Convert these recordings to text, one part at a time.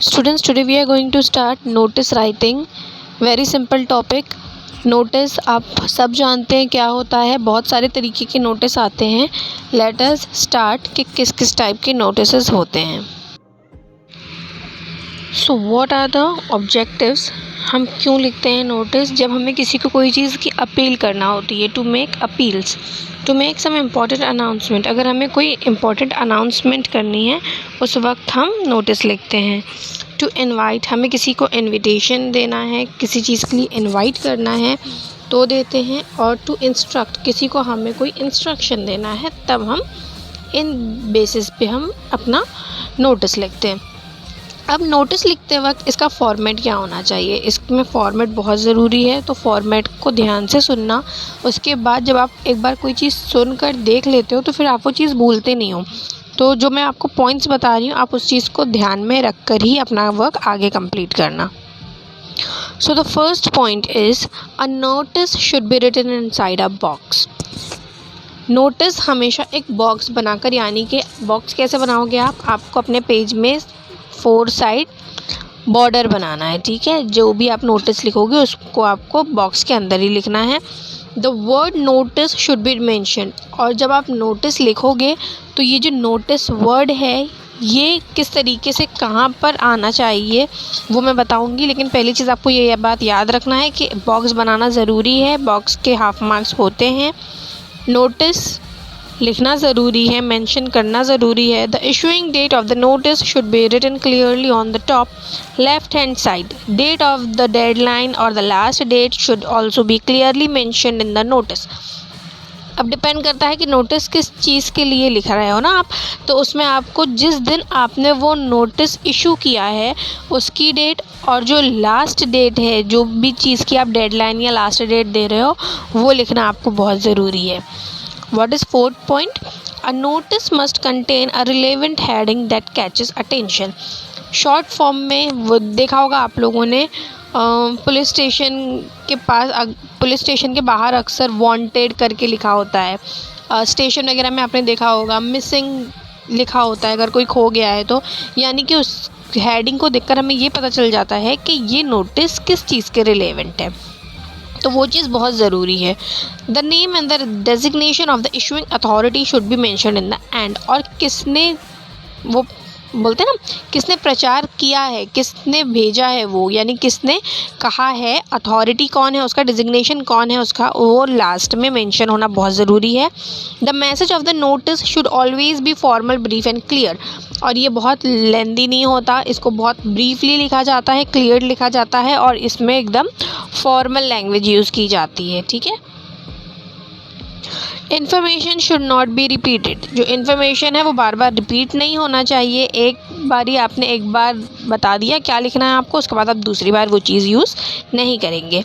Students, today we are going to start notice writing. Very simple topic. Notice आप सब जानते हैं क्या होता है, बहुत सारे तरीके के नोटिस आते हैं. लेट अस स्टार्ट कि किस किस टाइप के नोटिस होते हैं. So what are the objectives. हम क्यों लिखते हैं नोटिस? जब हमें किसी को कोई चीज़ की अपील करना होती है, to make appeals, to make some important announcement. अगर हमें कोई इम्पॉर्टेंट अनाउंसमेंट करनी है उस वक्त हम नोटिस लिखते हैं. टू इनवाइट, हमें किसी को इनविटेशन देना है, किसी चीज़ के लिए इनवाइट करना है तो देते हैं. और टू इंस्ट्रक्ट, किसी को हमें कोई इंस्ट्रक्शन देना है तब हम इन बेसिस पे हम अपना नोटिस लिखते हैं. अब नोटिस लिखते वक्त इसका फॉर्मेट क्या होना चाहिए, इसमें फॉर्मेट बहुत ज़रूरी है. तो फॉर्मेट को ध्यान से सुनना. उसके बाद जब आप एक बार कोई चीज़ सुनकर देख लेते हो तो फिर आप वो चीज़ भूलते नहीं हो. तो जो मैं आपको पॉइंट्स बता रही हूँ आप उस चीज़ को ध्यान में रख कर ही अपना वर्क आगे कंप्लीट करना. So the first point is a notice should be written inside a box. Notice हमेशा एक बॉक्स बनाकर, यानी कि बॉक्स कैसे बनाओगे आपको अपने पेज में 4 साइड बॉर्डर बनाना है. ठीक है, जो भी आप नोटिस लिखोगे उसको आपको बॉक्स के अंदर ही लिखना है. The word notice should B mentioned. और जब आप नोटिस लिखोगे तो ये जो नोटिस वर्ड है ये किस तरीके से कहाँ पर आना चाहिए वो मैं बताऊंगी. लेकिन पहली चीज़ आपको ये बात याद रखना है कि बॉक्स बनाना ज़रूरी है. बॉक्स के हाफ मार्क्स होते हैं. नोटिस लिखना ज़रूरी है, मेंशन करना ज़रूरी है. The issuing date of the notice should be written clearly on the top left hand side. Date of the deadline और the last date should also be clearly mentioned in the notice. अब depend करता है कि notice किस चीज़ के लिए लिख रहे हो ना आप, तो उसमें आपको जिस दिन आपने वो नोटिस इशू किया है उसकी डेट और जो लास्ट डेट है, जो भी चीज़ की आप डेडलाइन या लास्ट डेट दे रहे हो वो लिखना आपको बहुत ज़रूरी है. What is fourth point? A notice must contain a relevant heading that catches attention. Short form में वो देखा होगा आप लोगों ने, पुलिस स्टेशन के पास, पुलिस स्टेशन के बाहर अक्सर वांटेड करके लिखा होता है. स्टेशन वगैरह में आपने देखा होगा मिसिंग लिखा होता है अगर कोई खो गया है तो. यानी कि उस हेडिंग को देखकर हमें ये पता चल जाता है कि ये नोटिस किस चीज़ के रिलेवेंट है, तो वो चीज़ बहुत ज़रूरी है. The name and the designation of the issuing authority should be mentioned in the end. और किसने, वो बोलते हैं ना, किसने प्रचार किया है, किसने भेजा है वो, यानी किसने कहा है, अथॉरिटी कौन है उसका, डिजिग्नेशन कौन है उसका, वो लास्ट में मेंशन होना बहुत ज़रूरी है. The message of the notice should always be formal, brief and clear. और ये बहुत लेंदी नहीं होता, इसको बहुत ब्रीफली लिखा जाता है, क्लियर लिखा जाता है और इसमें एकदम फॉर्मल लैंग्वेज यूज़ की जाती है. ठीक है. Information should not be repeated. जो इन्फॉर्मेशन है वो बार बार रिपीट नहीं होना चाहिए. एक बार ही आपने एक बार बता दिया क्या लिखना है आपको, उसके बाद आप दूसरी बार वो चीज़ यूज़ नहीं करेंगे.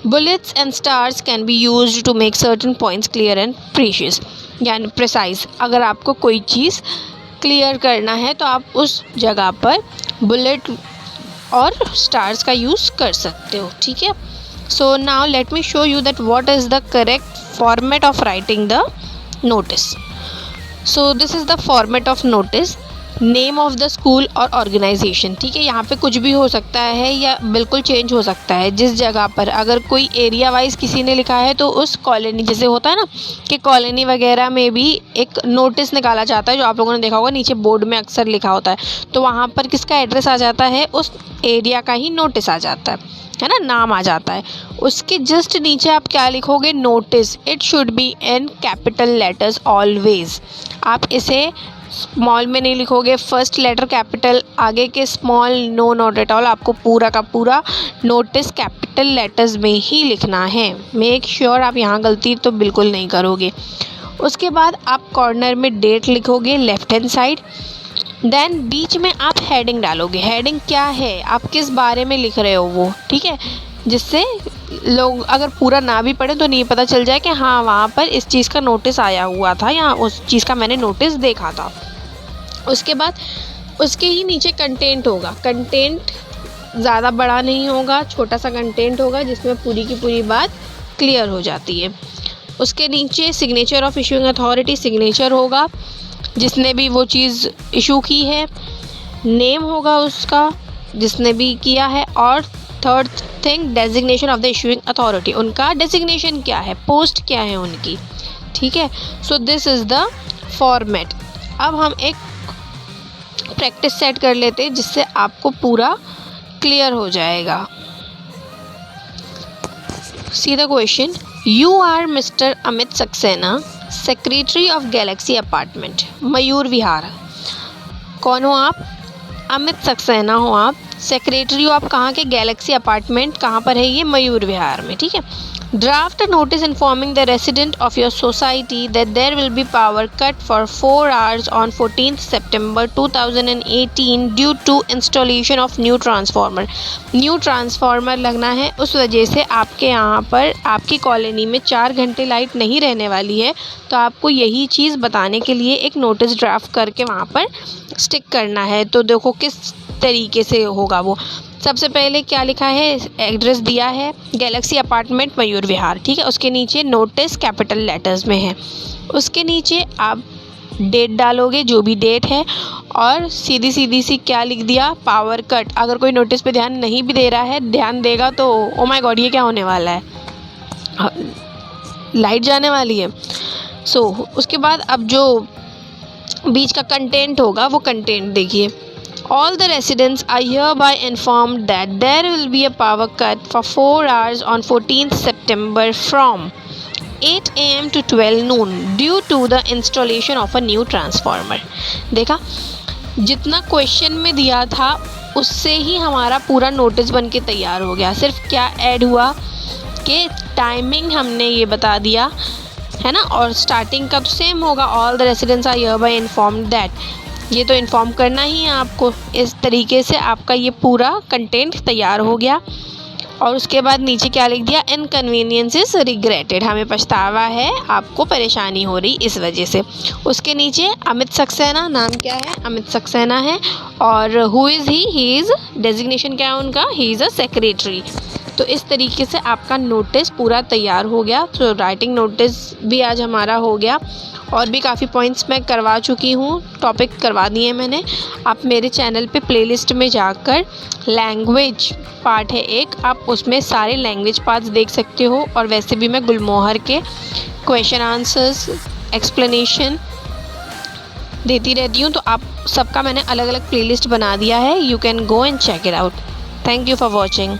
Bullets and stars can be used to make certain points clear and precious, यानी प्रिसाइज. अगर आपको कोई चीज़ क्लियर करना है तो आप उस जगह पर बुलेट और स्टार्स का यूज़ कर सकते हो. ठीक है. So now let me show you that what is the correct format of writing the notice. So this is the format of notice. Name of the school और ऑर्गेनाइजेशन. ठीक है, यहाँ पे कुछ भी हो सकता है या बिल्कुल चेंज हो सकता है. जिस जगह पर अगर कोई एरिया वाइज किसी ने लिखा है तो उस कॉलोनी, जैसे होता है ना कि कॉलोनी वगैरह में भी एक नोटिस निकाला जाता है जो आप लोगों ने देखा होगा नीचे बोर्ड में अक्सर लिखा होता है, तो वहाँ पर किसका एड्रेस आ जाता है, उस एरिया का ही नोटिस आ जाता है ना, नाम आ जाता है. उसके जस्ट नीचे आप क्या लिखोगे, notice. It should be in capital letters always. आप इसे स्मॉल में नहीं लिखोगे, फर्स्ट लेटर कैपिटल, आगे के small, no not at all. आपको पूरा का पूरा नोटिस कैपिटल लेटर्स में ही लिखना है. मेक श्योर आप यहाँ गलती तो बिल्कुल नहीं करोगे. उसके बाद आप कॉर्नर में डेट लिखोगे लेफ्ट हैंड साइड. देन बीच में आप हेडिंग डालोगे. हेडिंग क्या है, आप किस बारे में लिख रहे हो वो. ठीक है, जिससे लोग अगर पूरा ना भी पढ़े तो नहीं पता चल जाए कि हाँ वहाँ पर इस चीज़ का नोटिस आया हुआ था या उस चीज़ का मैंने नोटिस देखा था. उसके बाद उसके ही नीचे कंटेंट होगा. कंटेंट ज़्यादा बड़ा नहीं होगा, छोटा सा कंटेंट होगा जिसमें पूरी की पूरी बात क्लियर हो जाती है. उसके नीचे signature of issuing authority, signature होगा जिसने भी वो चीज़ इशू की है. नेम होगा उसका जिसने भी किया है, और third thing designation of the issuing authority, उनका डेजिग्नेशन क्या है, पोस्ट क्या है उनकी, ठीक है। So this is the format. अब हम एक प्रैक्टिस सेट कर लेते हैं जिससे आपको पूरा क्लियर हो जाएगा। See the question, you are mister Amit Saxena, secretary of Galaxy Apartment, Mayur Vihar. कौन हो आप? अमित सक्सेना हो आप, सेक्रेटरी हो आप कहाँ के? गैलेक्सी अपार्टमेंट कहाँ पर है ये? मयूर विहार में, ठीक है। Draft a notice informing the resident of your society that there will be power cut for 4 hours on 14 September 2018 due to installation of new transformer. New transformer लगना है, उस वजह से आपके यहाँ पर आपकी कॉलोनी में 4 घंटे लाइट नहीं रहने वाली है। तो आपको यही चीज़ बताने के लिए एक नोटिस ड्राफ्ट करके वहाँ पर स्टिक करना है। तो देखो किस तरीके से होगा वो। सबसे पहले क्या लिखा है, एड्रेस दिया है गैलेक्सी अपार्टमेंट मयूर विहार, ठीक है। उसके नीचे नोटिस कैपिटल लेटर्स में है, उसके नीचे आप डेट डालोगे जो भी डेट है, और सीधी सीधी सी क्या लिख दिया, पावर कट। अगर कोई नोटिस पे ध्यान नहीं भी दे रहा है, ध्यान देगा तो ओ माय गॉड ये क्या होने वाला है, लाइट जाने वाली है। सो उसके बाद अब जो बीच का कंटेंट होगा वो कंटेंट देखिए। All the residents are hereby informed that there will be a power cut for 4 hours on 14th September from 8 AM to 12 noon due to the installation of a new transformer। देखा, जितना question में दिया था उससे ही हमारा पूरा notice बन के तैयार हो गया। सिर्फ क्या ऐड हुआ कि टाइमिंग हमने ये बता दिया है ना, और स्टार्टिंग का तो सेम होगा, all the residents are hereby informed that, ये तो इन्फॉर्म करना ही है आपको। इस तरीके से आपका ये पूरा कंटेंट तैयार हो गया। और उसके बाद नीचे क्या लिख दिया, इनकन्वीनियंस इज रिग्रेटेड, हमें पछतावा है, आपको परेशानी हो रही इस वजह से। उसके नीचे अमित सक्सेना, नाम क्या है, अमित सक्सेना है, और who is he is, designation क्या है उनका, ही इज़ अ सेक्रेटरी। तो इस तरीके से आपका नोटिस पूरा तैयार हो गया। तो राइटिंग नोटिस भी आज हमारा हो गया, और भी काफ़ी पॉइंट्स मैं करवा चुकी हूँ, टॉपिक करवा दिए मैंने। आप मेरे चैनल पे प्लेलिस्ट में जाकर लैंग्वेज पार्ट है एक, आप उसमें सारे लैंग्वेज पार्ट्स देख सकते हो। और वैसे भी मैं गुलमोहर के क्वेश्चन आंसर्स एक्सप्लेनेशन देती रहती हूँ, तो आप सबका मैंने अलग अलग प्लेलिस्ट बना दिया है। You can go and check it out. Thank you for watching.